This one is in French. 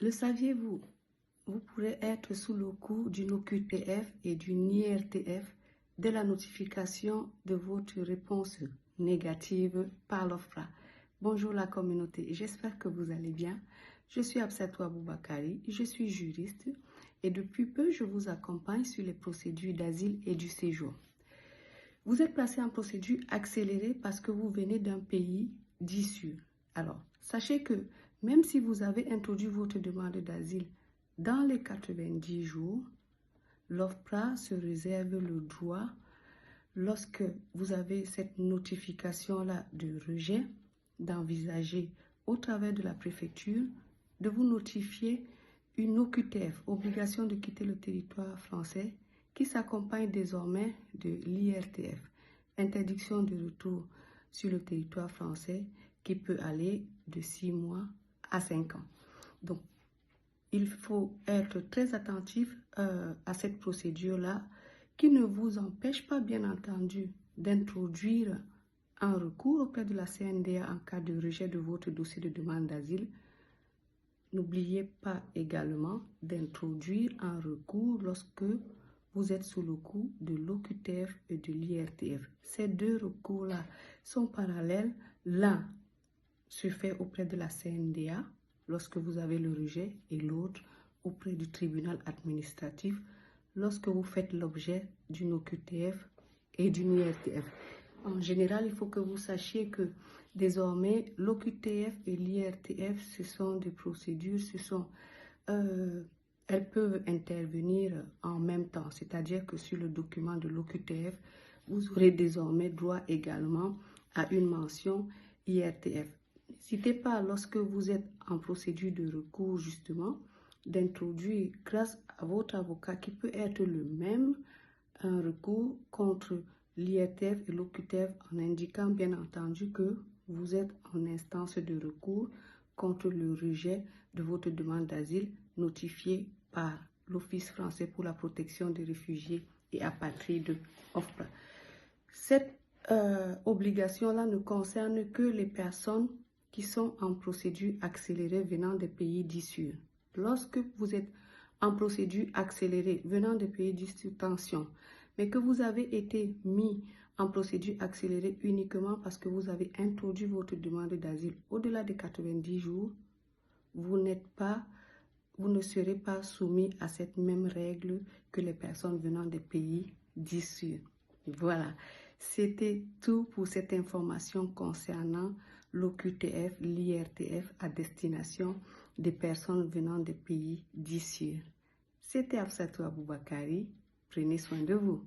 Le saviez-vous? Vous pourrez être sous le coup d'une OQTF et d'une IRTF dès la notification de votre réponse négative par l'OFPRA. Bonjour la communauté, j'espère que vous allez bien. Je suis Absatou Aboubakari, je suis juriste et depuis peu je vous accompagne sur les procédures d'asile et du séjour. Vous êtes placé en procédure accélérée parce que vous venez d'un pays d'issue. Alors, sachez que même si vous avez introduit votre demande d'asile dans les 90 jours, l'OFPRA se réserve le droit, lorsque vous avez cette notification-là de rejet, d'envisager au travers de la préfecture, de vous notifier une OQTF, obligation de quitter le territoire français, qui s'accompagne désormais de l'IRTF, interdiction de retour sur le territoire français, qui peut aller de 6 mois à 5 ans. Donc, il faut être très attentif à cette procédure-là, qui ne vous empêche pas, bien entendu, d'introduire un recours auprès de la CNDA en cas de rejet de votre dossier de demande d'asile. N'oubliez pas également d'introduire un recours lorsque vous êtes sous le coup de l'OQTF et de l'IRTF. Ces deux recours-là sont parallèles. L'un se fait auprès de la CNDA lorsque vous avez le rejet et l'autre auprès du tribunal administratif lorsque vous faites l'objet d'une OQTF et d'une IRTF. En général, il faut que vous sachiez que désormais, l'OQTF et l'IRTF, ce sont des procédures, elles peuvent intervenir en même temps. C'est-à-dire que sur le document de l'OQTF, vous aurez désormais droit également à une mention IRTF. N'hésitez pas, lorsque vous êtes en procédure de recours, justement, d'introduire, grâce à votre avocat, qui peut être le même, un recours contre l'IRTF et l'OQTF en indiquant bien entendu que vous êtes en instance de recours contre le rejet de votre demande d'asile notifiée par l'Office français pour la protection des réfugiés et apatrides OFPRA. Cette obligation-là ne concerne que les personnes qui sont en procédure accélérée venant des pays d'issue. Lorsque vous êtes en procédure accélérée venant des pays d'issue, tension, mais que vous avez été mis en procédure accélérée uniquement parce que vous avez introduit votre demande d'asile au-delà de 90 jours, vous ne serez pas soumis à cette même règle que les personnes venant des pays d'issue. Voilà, c'était tout pour cette information concernant l'OQTF, l'IRTF à destination des personnes venant des pays d'issue. C'était Absatou Aboubakari. Prenez soin de vous.